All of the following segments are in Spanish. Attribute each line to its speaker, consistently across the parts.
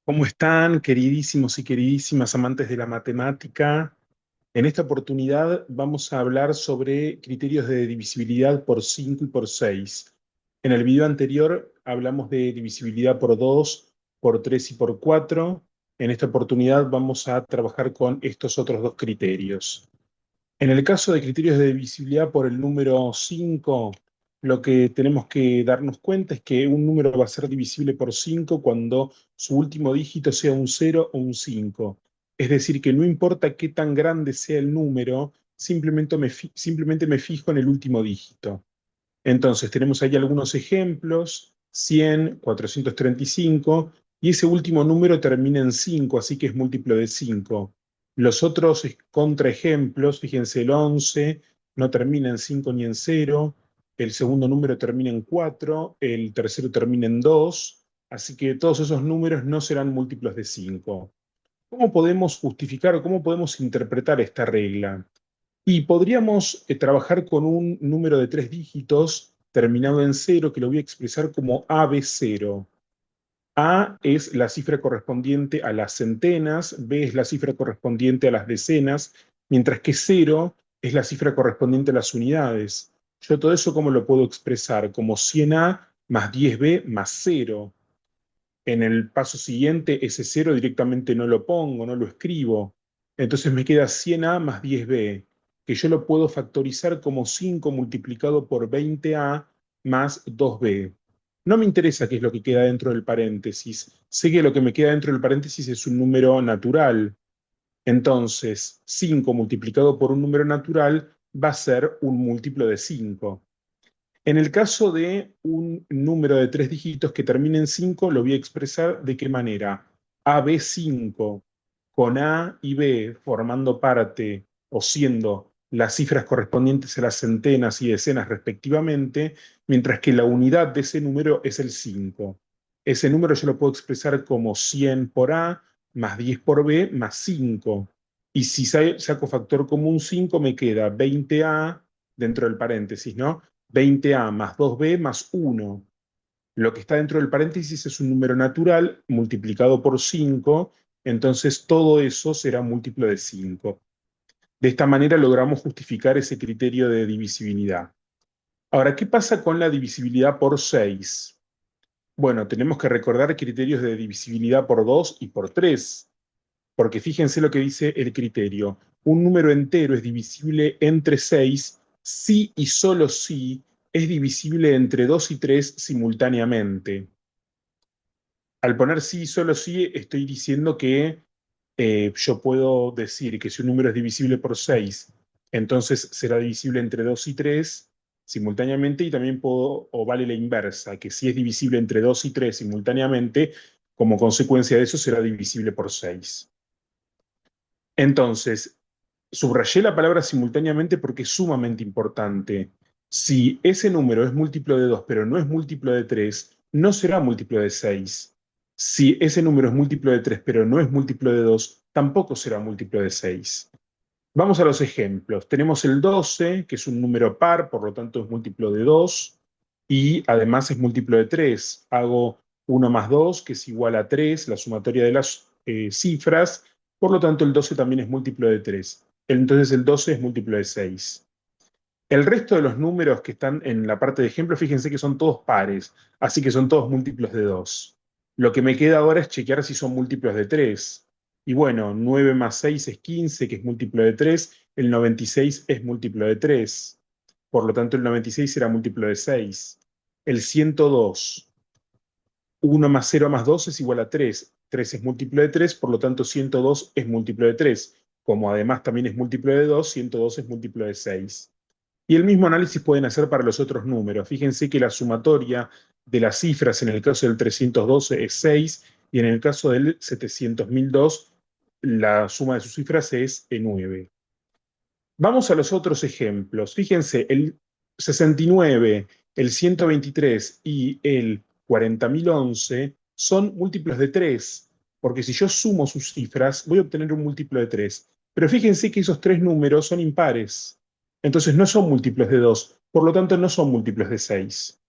Speaker 1: ¿Cómo están, queridísimos y queridísimas amantes de la matemática? En esta oportunidad vamos a hablar sobre criterios de divisibilidad por 5 y por 6. En el video anterior hablamos de divisibilidad por 2, por 3 y por 4. En esta oportunidad vamos a trabajar con estos otros dos criterios. En el caso de criterios de divisibilidad por el número 5, lo que tenemos que darnos cuenta es que un número va a ser divisible por 5 cuando su último dígito sea un 0 o un 5. Es decir, que no importa qué tan grande sea el número, simplemente me fijo en el último dígito. Entonces, tenemos ahí algunos ejemplos: 100, 435, y ese último número termina en 5, así que es múltiplo de 5. Los otros contraejemplos, fíjense, el 11 no termina en 5 ni en 0, el segundo número termina en 4, el tercero termina en 2, así que todos esos números no serán múltiplos de 5. ¿Cómo podemos justificar o cómo podemos interpretar esta regla? Y podríamos trabajar con un número de tres dígitos terminado en cero que lo voy a expresar como AB0. A es la cifra correspondiente a las centenas, B es la cifra correspondiente a las decenas, mientras que cero es la cifra correspondiente a las unidades. Yo todo eso, ¿cómo lo puedo expresar? Como 100A más 10B más cero. En el paso siguiente, ese cero directamente no lo pongo, no lo escribo. Entonces me queda 100A más 10B, que yo lo puedo factorizar como 5 multiplicado por 20A más 2B. No me interesa qué es lo que queda dentro del paréntesis. Sé que lo que me queda dentro del paréntesis es un número natural. Entonces, 5 multiplicado por un número natural va a ser un múltiplo de 5. En el caso de un número de tres dígitos que termine en 5, lo voy a expresar de qué manera. AB5 con A y B formando parte o siendo las cifras correspondientes a las centenas y decenas respectivamente, mientras que la unidad de ese número es el 5. Ese número yo lo puedo expresar como 100 por A más 10 por B más 5. Y si saco factor común 5, me queda 20A dentro del paréntesis, ¿no? 20A más 2B más 1. Lo que está dentro del paréntesis es un número natural multiplicado por 5, entonces todo eso será múltiplo de 5. De esta manera logramos justificar ese criterio de divisibilidad. Ahora, ¿qué pasa con la divisibilidad por 6? Bueno, tenemos que recordar criterios de divisibilidad por 2 y por 3, porque fíjense lo que dice el criterio. Un número entero es divisible entre 6 si y solo si es divisible entre 2 y 3 simultáneamente. Al poner sí y solo sí, estoy diciendo que yo puedo decir que si un número es divisible por 6, entonces será divisible entre 2 y 3 simultáneamente, y también puedo, o vale la inversa, que si es divisible entre 2 y 3 simultáneamente, como consecuencia de eso será divisible por 6. Entonces, subrayé la palabra simultáneamente porque es sumamente importante. Si ese número es múltiplo de 2 pero no es múltiplo de 3, no será múltiplo de 6. Si ese número es múltiplo de 3 pero no es múltiplo de 2, tampoco será múltiplo de 6. Vamos a los ejemplos. Tenemos el 12, que es un número par, por lo tanto es múltiplo de 2, y además es múltiplo de 3. Hago 1 más 2, que es igual a 3, la sumatoria de las cifras, por lo tanto el 12 también es múltiplo de 3. Entonces el 12 es múltiplo de 6. El resto de los números que están en la parte de ejemplo, fíjense que son todos pares, así que son todos múltiplos de 2. Lo que me queda ahora es chequear si son múltiplos de 3. Y bueno, 9 más 6 es 15, que es múltiplo de 3. El 96 es múltiplo de 3. Por lo tanto, el 96 será múltiplo de 6. El 102, 1 más 0 más 2 es igual a 3. 3 es múltiplo de 3, por lo tanto 102 es múltiplo de 3. Como además también es múltiplo de 2, 102 es múltiplo de 6. Y el mismo análisis pueden hacer para los otros números. Fíjense que la sumatoria de las cifras en el caso del 312 es 6, y en el caso del 700.002 la suma de sus cifras es 9. Vamos a los otros ejemplos. Fíjense, el 69, el 123 y el 40.011 son múltiplos de 3, porque si yo sumo sus cifras voy a obtener un múltiplo de 3. Pero fíjense que esos tres números son impares, entonces no son múltiplos de 2, por lo tanto no son múltiplos de 6.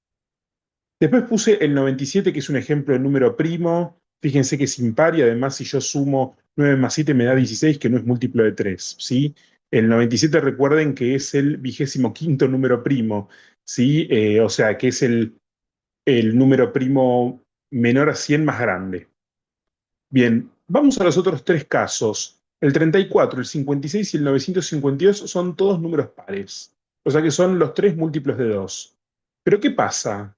Speaker 1: Después puse el 97, que es un ejemplo de número primo, Fíjense que es impar y además si yo sumo 9 más 7 me da 16, que no es múltiplo de 3, ¿sí? El 97 recuerden que es el 25º número primo, ¿sí? O sea, que es el número primo menor a 100 más grande. Bien, vamos a los otros tres casos. El 34, el 56 y el 952 son todos números pares, o sea que son los tres múltiplos de 2. Pero ¿qué pasa?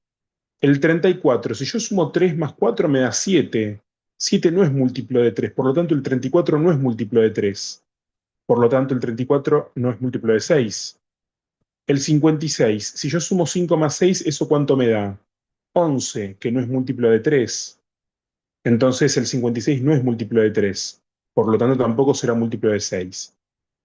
Speaker 1: El 34, si yo sumo 3 más 4 me da 7. 7 no es múltiplo de 3, por lo tanto el 34 no es múltiplo de 3. Por lo tanto el 34 no es múltiplo de 6. El 56, si yo sumo 5 más 6, ¿eso cuánto me da? 11, que no es múltiplo de 3. Entonces el 56 no es múltiplo de 3. Por lo tanto tampoco será múltiplo de 6.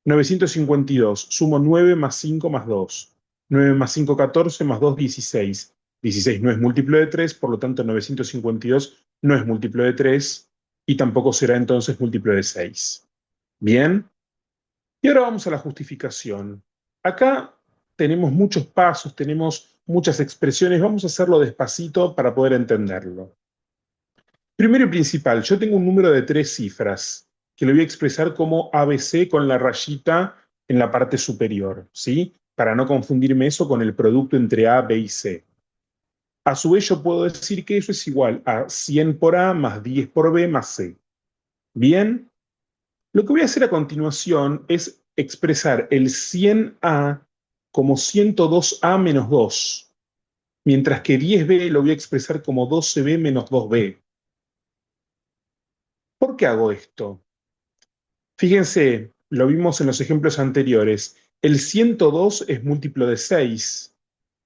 Speaker 1: 952, sumo 9 más 5 más 2. 9 más 5, 14, más 2, 16. 16 no es múltiplo de 3, por lo tanto 952 no es múltiplo de 3 y tampoco será entonces múltiplo de 6. Bien, y ahora vamos a la justificación. Acá tenemos muchos pasos, tenemos muchas expresiones, vamos a hacerlo despacito para poder entenderlo. Primero y principal, yo tengo un número de 3 cifras que lo voy a expresar como ABC con la rayita en la parte superior, ¿sí? Para no confundirme eso con el producto entre A, B y C. A su vez, yo puedo decir que eso es igual a 100 por A más 10 por B más C. Bien, lo que voy a hacer a continuación es expresar el 100A como 102A menos 2, mientras que 10B lo voy a expresar como 12B menos 2B. ¿Por qué hago esto? Fíjense, lo vimos en los ejemplos anteriores. El 102 es múltiplo de 6,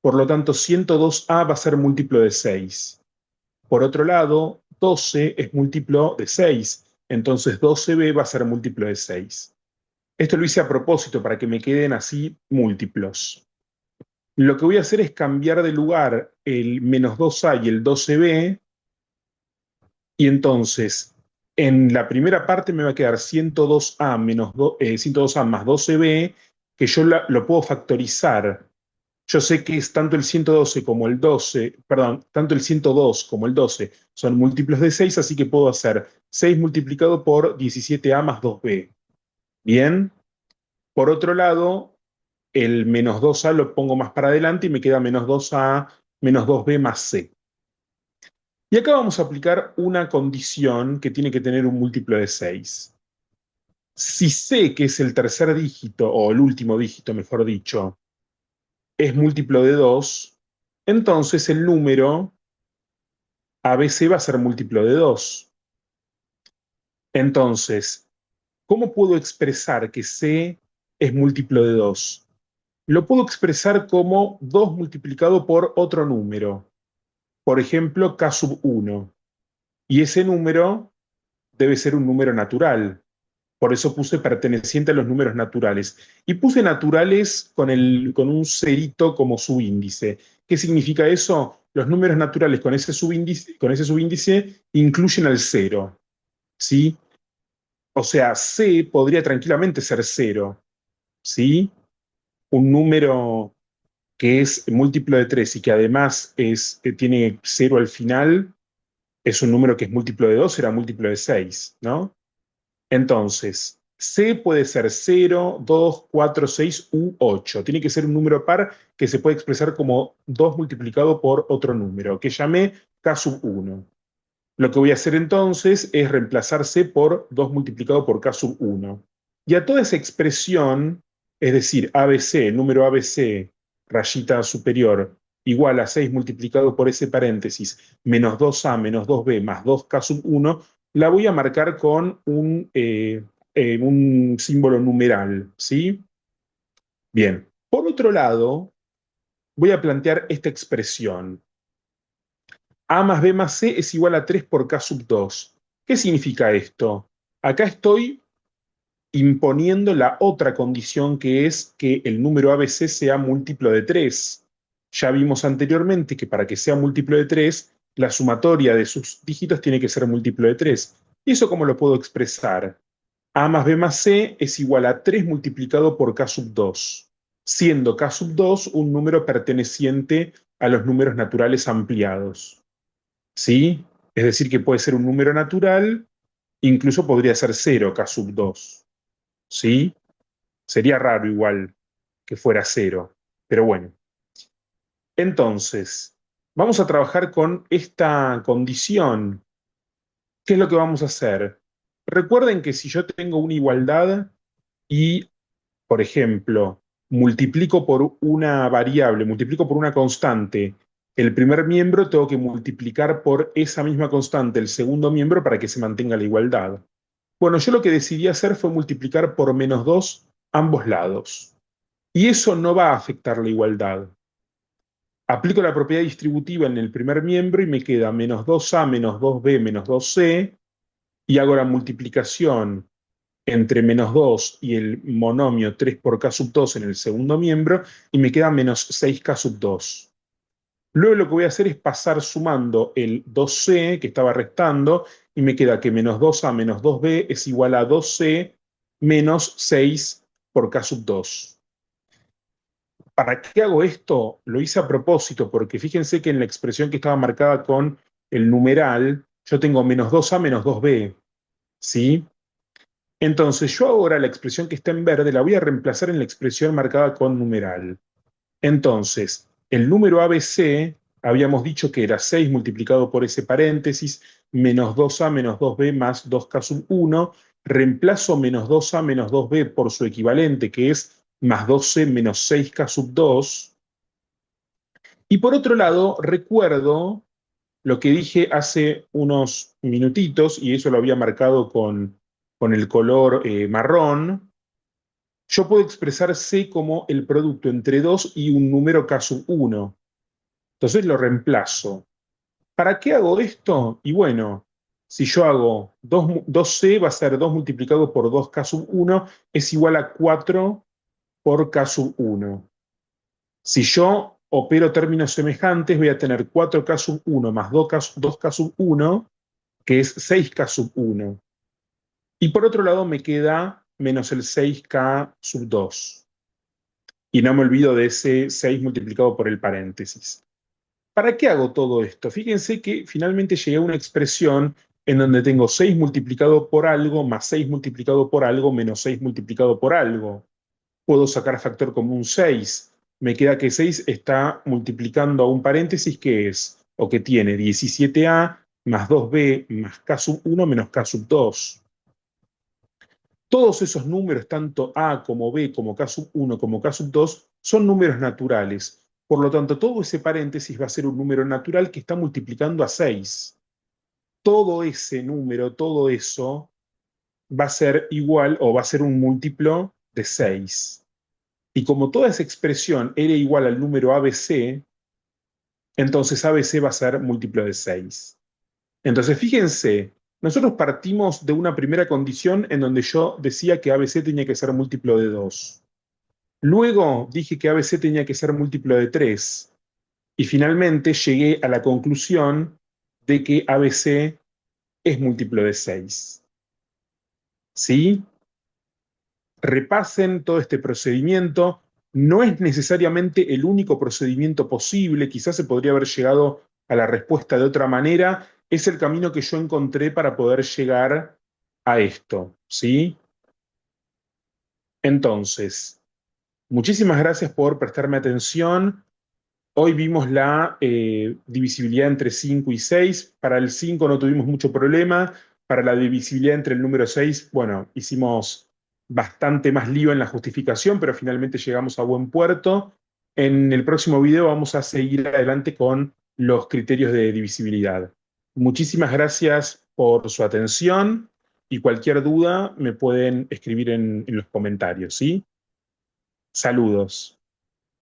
Speaker 1: por lo tanto 102A va a ser múltiplo de 6. Por otro lado, 12 es múltiplo de 6, entonces 12B va a ser múltiplo de 6. Esto lo hice a propósito para que me queden así múltiplos. Lo que voy a hacer es cambiar de lugar el menos 2A y el 12B, y entonces en la primera parte me va a quedar 102A, 102A más 12B, que yo lo puedo factorizar. Yo sé que es tanto el 112 como el 12, perdón, tanto el 102 como el 12 son múltiplos de 6, así que puedo hacer 6 multiplicado por 17A más 2B. Bien, por otro lado, el menos 2A lo pongo más para adelante y me queda menos 2A menos 2B más C. Y acá vamos a aplicar una condición que tiene que tener un múltiplo de 6. Si sé que es el tercer dígito, o el último dígito, mejor dicho, es múltiplo de 2, entonces el número ABC va a ser múltiplo de 2. Entonces, ¿cómo puedo expresar que C es múltiplo de 2? Lo puedo expresar como 2 multiplicado por otro número, por ejemplo, K sub 1. Y ese número debe ser un número natural. Por eso puse perteneciente a los números naturales. Y puse naturales con un cerito como subíndice. ¿Qué significa eso? Los números naturales con ese subíndice incluyen al cero, ¿sí? O sea, C podría tranquilamente ser cero, ¿sí? Un número que es múltiplo de 3 y que además tiene cero al final, es un número que es múltiplo de 2, será múltiplo de 6, ¿no? Entonces, C puede ser 0, 2, 4, 6 u 8. Tiene que ser un número par que se puede expresar como 2 multiplicado por otro número, que llamé K sub 1. Lo que voy a hacer entonces es reemplazar C por 2 multiplicado por K sub 1. Y a toda esa expresión, es decir, ABC, el número ABC, rayita superior, igual a 6 multiplicado por ese paréntesis, menos 2A menos 2B más 2K sub 1, la voy a marcar con un símbolo numeral, ¿sí? Bien. Por otro lado, voy a plantear esta expresión. A más B más C es igual a 3 por K sub 2. ¿Qué significa esto? Acá estoy imponiendo la otra condición, que es que el número ABC sea múltiplo de 3. Ya vimos anteriormente que para que sea múltiplo de 3, la sumatoria de sus dígitos tiene que ser múltiplo de 3. ¿Y eso cómo lo puedo expresar? A más B más C es igual a 3 multiplicado por K sub 2, siendo K sub 2 un número perteneciente a los números naturales ampliados. ¿Sí? Es decir, que puede ser un número natural, incluso podría ser 0 k sub 2. ¿Sí? Sería raro igual que fuera 0. Pero bueno. Entonces, vamos a trabajar con esta condición. ¿Qué es lo que vamos a hacer? Recuerden que si yo tengo una igualdad y, por ejemplo, multiplico por una variable, multiplico por una constante el primer miembro, tengo que multiplicar por esa misma constante el segundo miembro para que se mantenga la igualdad. Bueno, yo lo que decidí hacer fue multiplicar por -2 ambos lados. Y eso no va a afectar la igualdad. Aplico la propiedad distributiva en el primer miembro y me queda -2a menos 2b menos 2c, y hago la multiplicación entre -2 y el monomio 3 por k sub 2 en el segundo miembro, y me queda -6k sub 2. Luego lo que voy a hacer es pasar sumando el 2c que estaba restando, y me queda que -2a menos 2b es igual a 2c menos 6 por k sub 2. ¿Para qué hago esto? Lo hice a propósito, porque fíjense que en la expresión que estaba marcada con el numeral, yo tengo -2a menos 2b, ¿sí? Entonces yo ahora la expresión que está en verde la voy a reemplazar en la expresión marcada con numeral. Entonces, el número ABC habíamos dicho que era 6 multiplicado por ese paréntesis, -2a menos 2b más 2k sub 1. Reemplazo -2a menos 2b por su equivalente, que es más 12 menos 6k sub 2. Y por otro lado, recuerdo lo que dije hace unos minutitos, y eso lo había marcado con el color marrón. Yo puedo expresar C como el producto entre 2 y un número k sub 1. Entonces lo reemplazo. ¿Para qué hago esto? Y bueno, si yo hago 2c va a ser 2 multiplicado por 2k sub 1, es igual a 4 por k sub 1. Si yo opero términos semejantes, voy a tener 4k sub 1 más 2k sub 1, que es 6k sub 1. Y por otro lado me queda menos el 6k sub 2. Y no me olvido de ese 6 multiplicado por el paréntesis. ¿Para qué hago todo esto? Fíjense que finalmente llegué a una expresión en donde tengo 6 multiplicado por algo más 6 multiplicado por algo menos 6 multiplicado por algo. Puedo sacar factor común 6. Me queda que 6 está multiplicando a un paréntesis que es, o que tiene 17a más 2b más k sub 1 menos k sub 2. Todos esos números, tanto a como b como k sub 1 como k sub 2, son números naturales. Por lo tanto, todo ese paréntesis va a ser un número natural que está multiplicando a 6. Todo ese número, todo eso, va a ser igual o va a ser un múltiplo de 6. Y como toda esa expresión era igual al número ABC, entonces ABC va a ser múltiplo de 6. Entonces, fíjense, nosotros partimos de una primera condición en donde yo decía que ABC tenía que ser múltiplo de 2. Luego dije que ABC tenía que ser múltiplo de 3. Y finalmente llegué a la conclusión de que ABC es múltiplo de 6. ¿Sí? Repasen todo este procedimiento. No es necesariamente el único procedimiento posible, quizás se podría haber llegado a la respuesta de otra manera. Es el camino que yo encontré para poder llegar a esto, ¿sí? Entonces, muchísimas gracias por prestarme atención. Hoy vimos la divisibilidad entre 5 y 6. Para el 5 no tuvimos mucho problema. Para la divisibilidad entre el número 6, bueno, hicimos bastante más lío en la justificación, pero finalmente llegamos a buen puerto. En el próximo video vamos a seguir adelante con los criterios de divisibilidad. Muchísimas gracias por su atención, y cualquier duda me pueden escribir en los comentarios, ¿sí? Saludos.